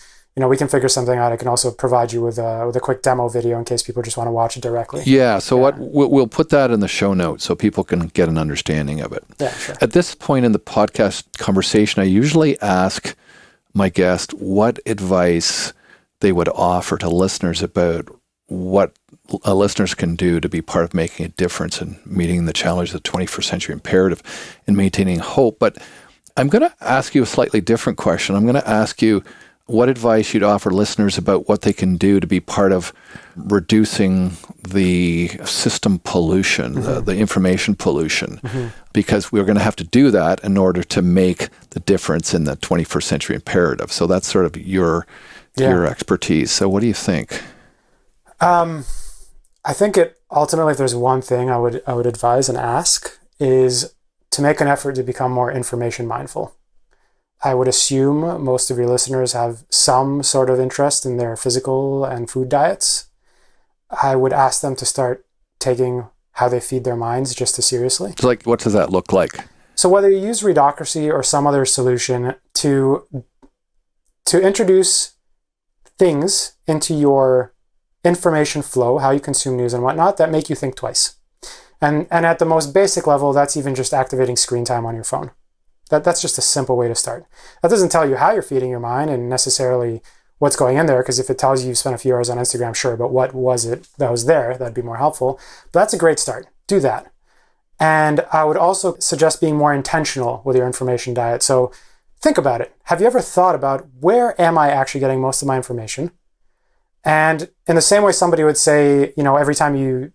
we can figure something out. I can also provide you with a quick demo video in case people just want to watch it directly. Yeah, so what we'll put that in the show notes so people can get an understanding of it. Yeah, sure. At this point in the podcast conversation, I usually ask my guest what advice they would offer to listeners about what listeners can do to be part of making a difference in meeting the challenge of the 21st century imperative and maintaining hope. But I'm going to ask you a slightly different question. I'm going to ask you what advice you'd offer listeners about what they can do to be part of reducing the system pollution, the information pollution, because we're going to have to do that in order to make the difference in the 21st century imperative. So that's sort of your expertise. So what do you think? I think ultimately, if there's one thing I would advise and ask, is to make an effort to become more information mindful. I would assume most of your listeners have some sort of interest in their physical and food diets. I would ask them to start taking how they feed their minds just as seriously. So like, what does that look like? So whether you use Readocracy or some other solution to introduce things into your information flow, how you consume news and whatnot, that make you think twice. And at the most basic level, that's even just activating screen time on your phone. That's just a simple way to start. That doesn't tell you how you're feeding your mind and necessarily what's going in there, because if it tells you spent a few hours on Instagram, sure, but what was it that was there? That'd be more helpful. But that's a great start. Do that. And I would also suggest being more intentional with your information diet. So think about it. Have you ever thought about where am I actually getting most of my information? And in the same way somebody would say, every time you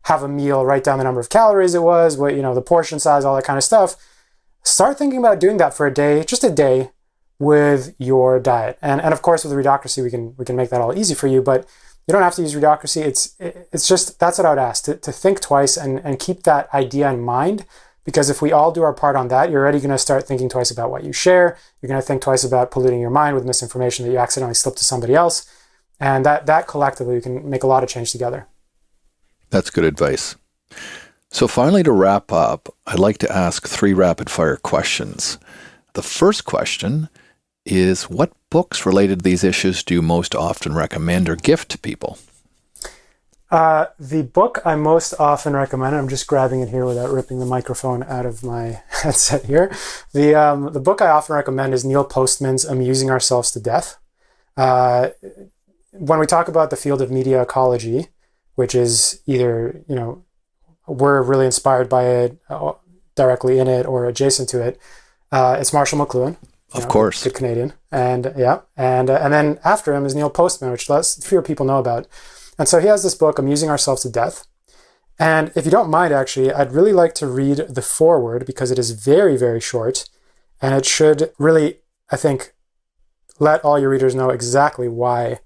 have a meal, write down the number of calories it was, what, the portion size, all that kind of stuff. Start thinking about doing that for a day, just a day with your diet. And of course, with Readocracy, we can make that all easy for you, but you don't have to use Readocracy. It's just, that's what I would ask, to think twice and keep that idea in mind. Because if we all do our part on that, you're already going to start thinking twice about what you share. You're going to think twice about polluting your mind with misinformation that you accidentally slipped to somebody else. And that collectively, we can make a lot of change together. That's good advice. So finally, to wrap up, I'd like to ask 3 rapid-fire questions. The first question is, what books related to these issues do you most often recommend or gift to people? The book I most often recommend, I'm just grabbing it here without ripping the microphone out of my headset here. The book I often recommend is Neil Postman's Amusing Ourselves to Death. When we talk about the field of media ecology, which is either, we're really inspired by it, directly in it or adjacent to it, it's Marshall McLuhan. Of course. Good Canadian. And then after him is Neil Postman, which fewer people know about. And so he has this book, Amusing Ourselves to Death. And if you don't mind, actually, I'd really like to read the foreword because it is very, very short. And it should really, I think, let all your readers know exactly why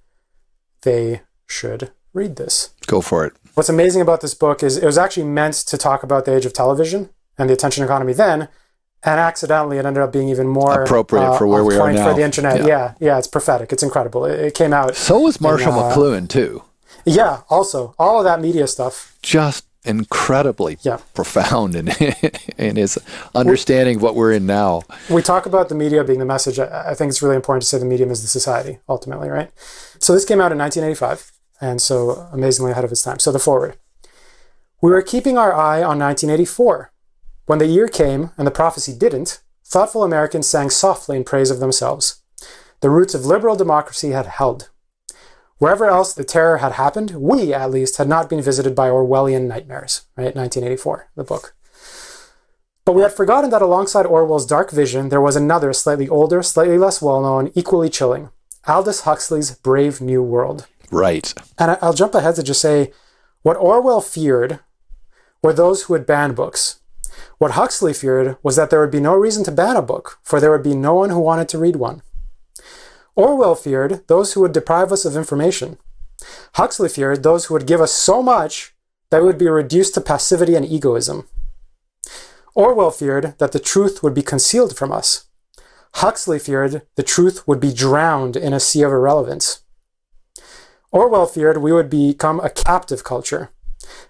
they should read this. Go for it. What's amazing about this book is it was actually meant to talk about the age of television and the attention economy then, and accidentally it ended up being even more appropriate for where we are now. For the internet. Yeah, it's prophetic. It's incredible. It came out. So was Marshall McLuhan too. Yeah, also all of that media stuff. Just incredibly profound in his understanding of what we're in now. We talk about the media being the message. I think it's really important to say the medium is the society, ultimately, right? So this came out in 1985. And so amazingly ahead of its time. So the foreword. We were keeping our eye on 1984. When the year came and the prophecy didn't, thoughtful Americans sang softly in praise of themselves. The roots of liberal democracy had held. Wherever else the terror had happened, we, at least, had not been visited by Orwellian nightmares. Right? 1984, the book. But we had forgotten that alongside Orwell's dark vision, there was another, slightly older, slightly less well-known, equally chilling. Aldous Huxley's Brave New World. Right. And I'll jump ahead to just say, what Orwell feared were those who would ban books. What Huxley feared was that there would be no reason to ban a book, for there would be no one who wanted to read one. Orwell feared those who would deprive us of information. Huxley feared those who would give us so much that we would be reduced to passivity and egoism. Orwell feared that the truth would be concealed from us. Huxley feared the truth would be drowned in a sea of irrelevance. Orwell feared we would become a captive culture,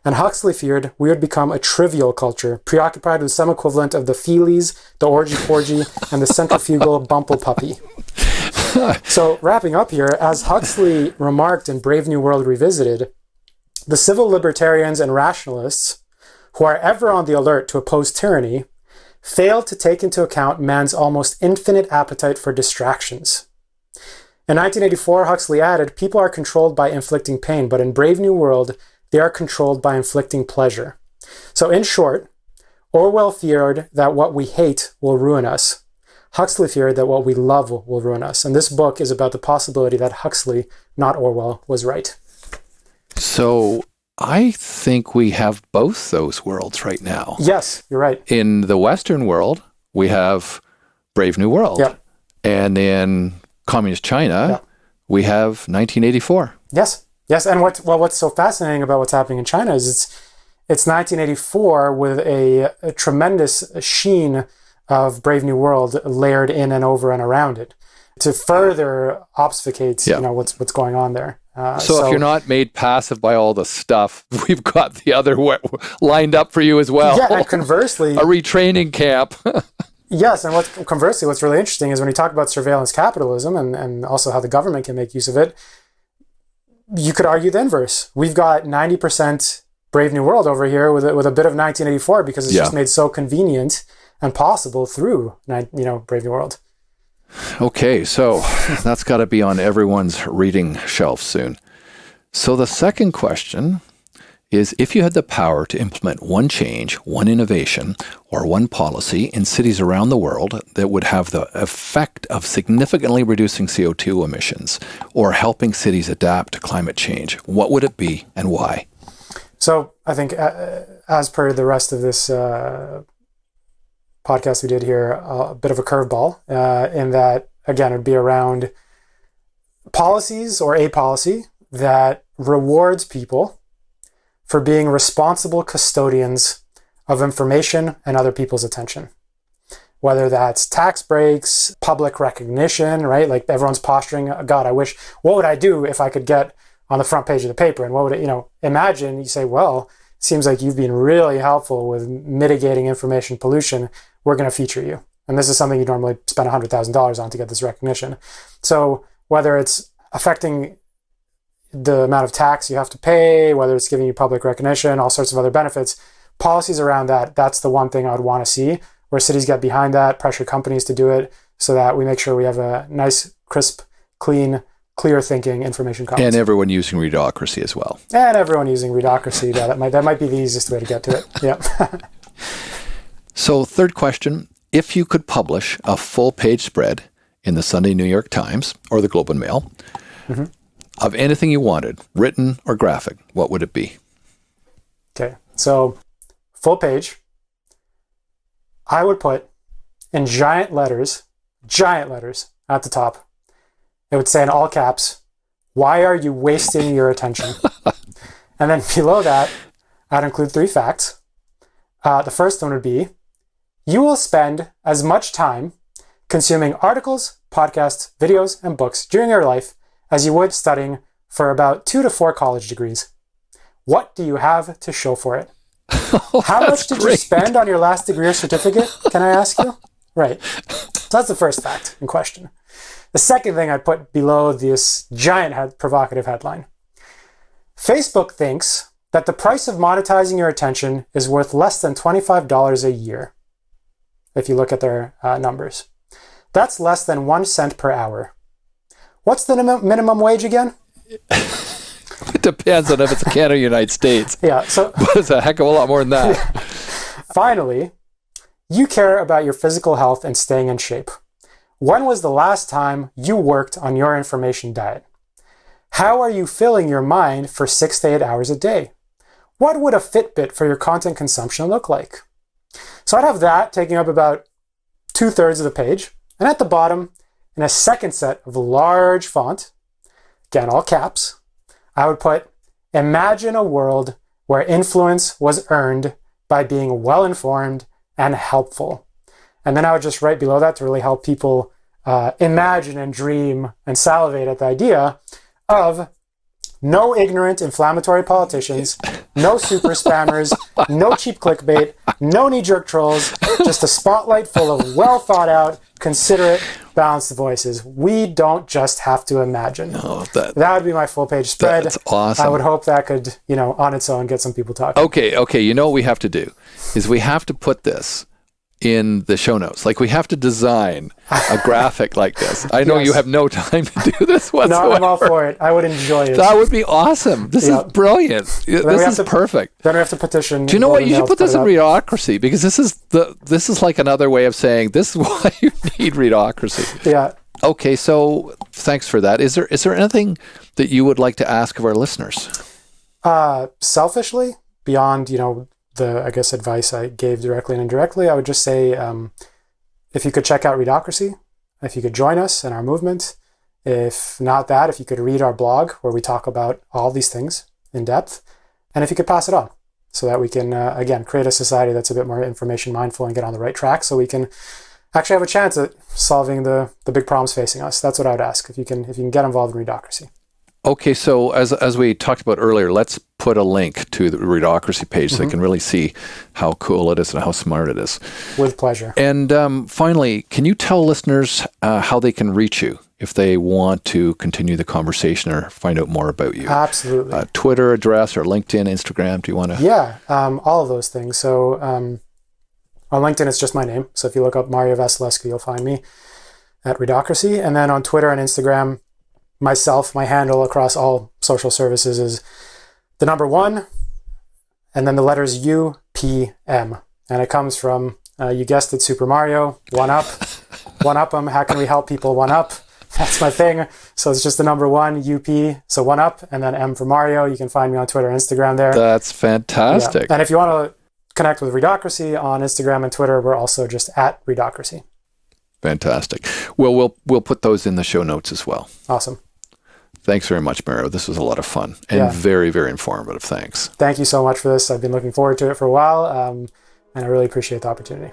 and Huxley feared we would become a trivial culture, preoccupied with some equivalent of the feelies, the orgy-porgy, and the centrifugal bumple puppy. So wrapping up here, as Huxley remarked in Brave New World Revisited, the civil libertarians and rationalists, who are ever on the alert to oppose tyranny, fail to take into account man's almost infinite appetite for distractions. In 1984, Huxley added, people are controlled by inflicting pain, but in Brave New World, they are controlled by inflicting pleasure. So in short, Orwell feared that what we hate will ruin us. Huxley feared that what we love will ruin us. And this book is about the possibility that Huxley, not Orwell, was right. So I think we have both those worlds right now. Yes, you're right. In the Western world, we have Brave New World. Yep. And in Communist China, Yep. we have 1984. Yes. Yes. And what's so fascinating about what's happening in China is it's 1984 with a tremendous sheen of Brave New World layered in and over and around it to further obfuscate what's going on there. So if you're not made passive by all the stuff, we've got the other lined up for you as well. Yeah, and conversely, a retraining camp. Yes, and what's really interesting is when you talk about surveillance capitalism and also how the government can make use of it, you could argue the inverse. We've got 90% Brave New World over here with a bit of 1984 because it's just made so convenient and possible through Brave New World. Okay, so that's got to be on everyone's reading shelf soon. So the second question is, if you had the power to implement one change, one innovation, or one policy in cities around the world that would have the effect of significantly reducing CO2 emissions or helping cities adapt to climate change, what would it be and why? So I think as per the rest of this podcast we did here, a bit of a curveball in that, again, it would be around policies or a policy that rewards people for being responsible custodians of information and other people's attention. Whether that's tax breaks, public recognition, right? Like everyone's posturing, God, what would I do if I could get on the front page of the paper? And what would it, imagine you say, well, it seems like you've been really helpful with mitigating information pollution. We're going to feature you. And this is something you normally spend $100,000 on to get this recognition. So whether it's affecting the amount of tax you have to pay, whether it's giving you public recognition, all sorts of other benefits, policies around that's the one thing I would want to see, where cities get behind that, pressure companies to do it, so that we make sure we have a nice, crisp, clean, clear thinking information commons. And everyone using Readocracy as well. And everyone using Readocracy, that might be the easiest way to get to it. Yeah. So third question, if you could publish a full-page spread in the Sunday New York Times or the Globe and Mail, of anything you wanted, written or graphic, what would it be? Okay, so full page, I would put in giant letters at the top. It would say in all caps, why are you wasting your attention? And then below that, I'd include 3 facts. The first one would be, you will spend as much time consuming articles, podcasts, videos, and books during your life as you would studying for about 2 to 4 college degrees. What do you have to show for it? How much did you spend on your last degree or certificate, can I ask you? Right. So that's the first fact in question. The second thing I'd put below this giant provocative headline. Facebook thinks that the price of monetizing your attention is worth less than $25 a year, if you look at their numbers. That's less than 1 cent per hour. What's the minimum wage again? It depends on if it's Canada or United States. Yeah, but it's a heck of a lot more than that. Yeah. Finally, you care about your physical health and staying in shape. When was the last time you worked on your information diet? How are you filling your mind for 6 to 8 hours a day? What would a Fitbit for your content consumption look like? So I'd have that taking up about 2/3 of the page. And at the bottom, in a second set of large font, again, all caps, I would put, imagine a world where influence was earned by being well-informed and helpful. And then I would just write below that to really help people imagine and dream and salivate at the idea of no ignorant, inflammatory politicians, no super spammers, no cheap clickbait, No knee-jerk trolls, just a spotlight full of well-thought-out, considerate, balanced voices. We don't just have to imagine. Oh, that would be my full-page spread. That's awesome. I would hope that could, on its own, get some people talking. Okay. You know what we have to do is we have to put this in the show notes. Like, we have to design a graphic like this. I know you have no time to do this whatsoever. No, I'm all for it. I would enjoy it. That would be awesome. This is brilliant. This is perfect. Then we have to petition. Do you know what? You should put this in Readocracy, because this is like another way of saying this is why you need Readocracy. Yeah. Okay, so thanks for that. Is there anything that you would like to ask of our listeners? Selfishly, beyond, the, I guess, advice I gave directly and indirectly, I would just say, if you could check out Readocracy, if you could join us in our movement, if not that, if you could read our blog where we talk about all these things in depth, and if you could pass it on so that we can, again, create a society that's a bit more information mindful and get on the right track so we can actually have a chance at solving the big problems facing us. That's what I would ask, if you can get involved in Readocracy. Okay, so as we talked about earlier, let's put a link to the Readocracy page so they can really see how cool it is and how smart it is. With pleasure. And finally, can you tell listeners how they can reach you if they want to continue the conversation or find out more about you? Absolutely. Twitter address or LinkedIn, Instagram, do you want to? Yeah, all of those things. So on LinkedIn, it's just my name. So if you look up Mario Vasilescu, you'll find me at Readocracy. And then on Twitter and Instagram, my handle across all social services is the number 1 and then the letters UPM. And it comes from, you guessed it, Super Mario, one up. One up 'em. How can we help people one up? That's my thing. So it's just the number 1, UP, so one up, and then M for Mario. You can find me on Twitter and Instagram there. That's fantastic. Yeah. And if you want to connect with Readocracy on Instagram and Twitter, we're also just at Readocracy. Fantastic. Well, we'll put those in the show notes as well. Awesome. Thanks very much, Mario. This was a lot of fun and very, very informative. Thanks. Thank you so much for this. I've been looking forward to it for a while, and I really appreciate the opportunity.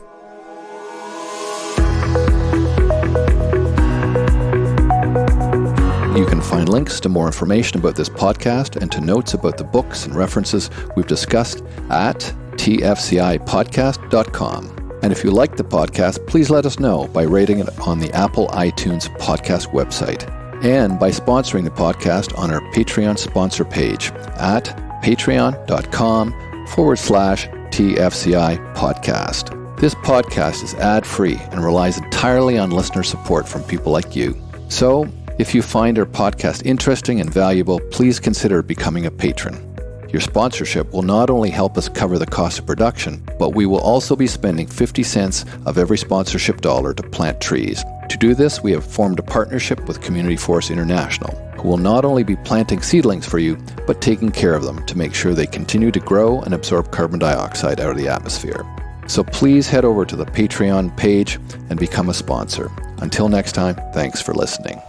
You can find links to more information about this podcast and to notes about the books and references we've discussed at tfcipodcast.com. And if you like the podcast, please let us know by rating it on the Apple iTunes podcast website and by sponsoring the podcast on our Patreon sponsor page at patreon.com/TFCI podcast. This podcast is ad-free and relies entirely on listener support from people like you. So, if you find our podcast interesting and valuable, please consider becoming a patron. Your sponsorship will not only help us cover the cost of production, but we will also be spending 50 cents of every sponsorship dollar to plant trees. To do this, we have formed a partnership with Community Forest International, who will not only be planting seedlings for you, but taking care of them to make sure they continue to grow and absorb carbon dioxide out of the atmosphere. So please head over to the Patreon page and become a sponsor. Until next time, thanks for listening.